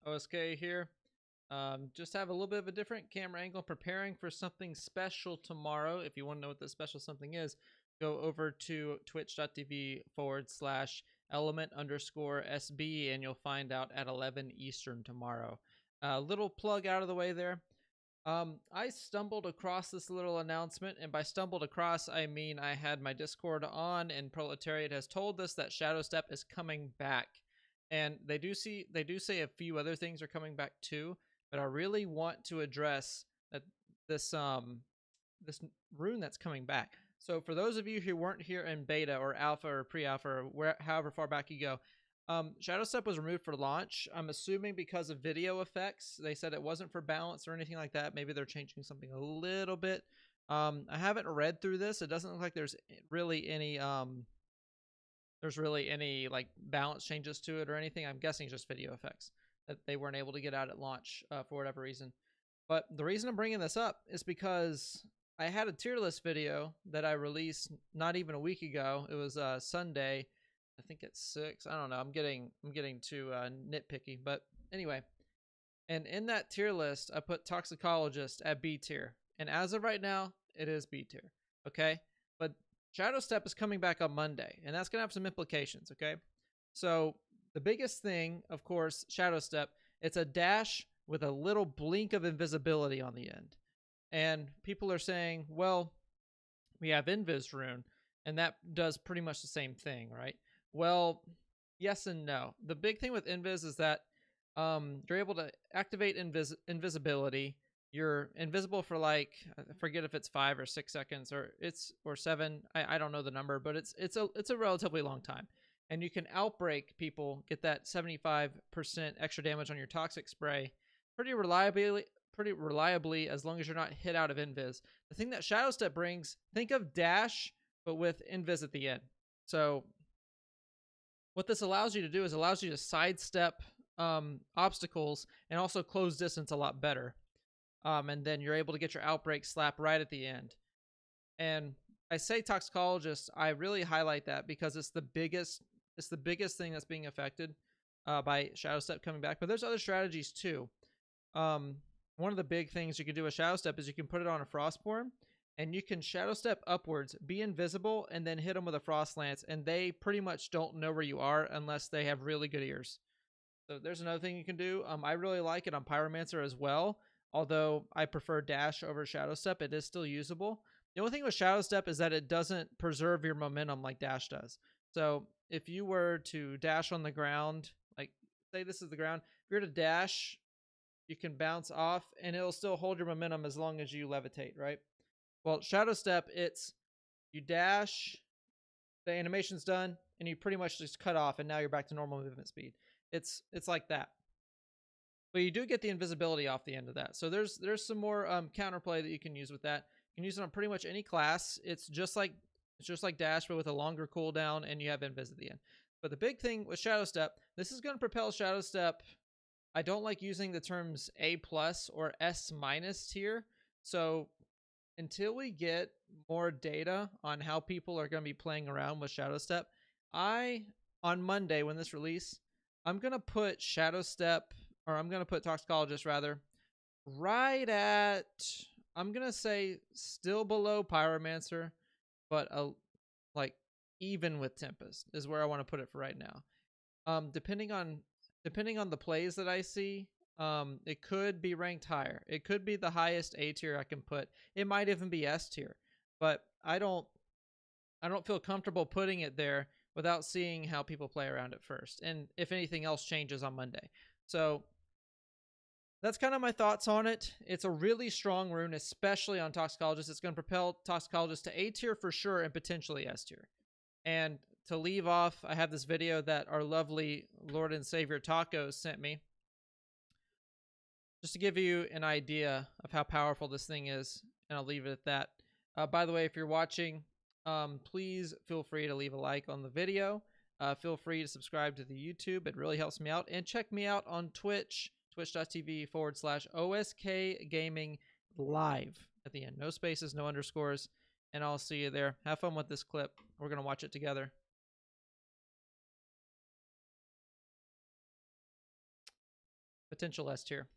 OSK here. Just have a little bit of a different camera angle, preparing for something special tomorrow. If you want to know what the special something is, go over to twitch.tv/element_SB and you'll find out at 11 Eastern tomorrow. Little plug out of the way there. I stumbled across this little announcement, and by stumbled across, I mean I had my Discord on, and Proletariat has told us that Shadowstep is coming back. And they do say a few other things are coming back too, but I really want to address that this rune that's coming back. So for those of you who weren't here in beta or alpha or pre-alpha or however far back you go, Shadowstep was removed for launch. I'm assuming because of video effects. They said it wasn't for balance or anything like that. Maybe they're changing something a little bit. I haven't read through this. It doesn't look like there's really any like balance changes to it or anything. I'm guessing it's just video effects that they weren't able to get out at launch for whatever reason. But the reason I'm bringing this up is because I had a tier list video that I released not even a week ago. It was Sunday, I think it's 6. I don't know. I'm getting too nitpicky, but anyway. And in that tier list, I put Toxicologist at B tier, and as of right now, it is B tier. Okay, but Shadowstep is coming back on Monday, and that's gonna have some implications. Okay, so the biggest thing, of course, Shadowstep. It's a dash with a little blink of invisibility on the end. And people are saying, well, we have Invis rune, and that does pretty much the same thing, right? Well, yes and no. The big thing with Invis is that you're able to activate invisibility. You're invisible for like, I forget if it's 5 or 6 seconds or 7. I don't know the number, but it's a relatively long time. And you can outbreak people, get that 75% extra damage on your toxic spray pretty reliably as long as you're not hit out of invis. The thing that Shadowstep brings, think of dash but with invis at the end. So what this allows you to do is allows you to sidestep obstacles and also close distance a lot better. And then you're able to get your outbreak slap right at the end. And I say Toxicologist, I really highlight that because it's the biggest thing that's being affected by Shadowstep coming back. But there's other strategies too. One of the big things you can do with Shadowstep is you can put it on a Frostborn, and you can Shadowstep upwards, be invisible, and then hit them with a Frost Lance, and they pretty much don't know where you are unless they have really good ears. So there's another thing you can do. I really like it on Pyromancer as well, although I prefer Dash over Shadowstep. It is still usable. The only thing with Shadowstep is that it doesn't preserve your momentum like Dash does. So if you were to dash on the ground, like say this is the ground, if you're to dash, you can bounce off and it'll still hold your momentum as long as you levitate, right? Well, Shadowstep, it's you dash, the animation's done, and you pretty much just cut off, and now you're back to normal movement speed. It's like that. But you do get the invisibility off the end of that. So there's some more counterplay that you can use with that. You can use it on pretty much any class. It's just like Dash, but with a longer cooldown, and you have invis at the end. But the big thing with Shadowstep, this is going to propel Shadowstep. I don't like using the terms A+ or S- tier. So until we get more data on how people are going to be playing around with Shadowstep, on Monday when this release, I'm going to put Toxicologist rather, right at, I'm going to say still below Pyromancer, but like even with Tempest is where I want to put it for right now. Depending on the plays that I see, it could be ranked higher. It could be the highest A tier I can put. It might even be S tier, but I don't feel comfortable putting it there without seeing how people play around it first, and if anything else changes on Monday. So that's kind of my thoughts on it. It's a really strong rune, especially on Toxicologist. It's going to propel Toxicologist to A tier for sure and potentially S tier. And to leave off, I have this video that our lovely Lord and Savior Taco sent me, just to give you an idea of how powerful this thing is, and I'll leave it at that. By the way, if you're watching, please feel free to leave a like on the video. Feel free to subscribe to the YouTube. It really helps me out. And check me out on Twitch, twitch.tv/OSK Gaming Live at the end. No spaces, no underscores. And I'll see you there. Have fun with this clip. We're going to watch it together. potential S tier.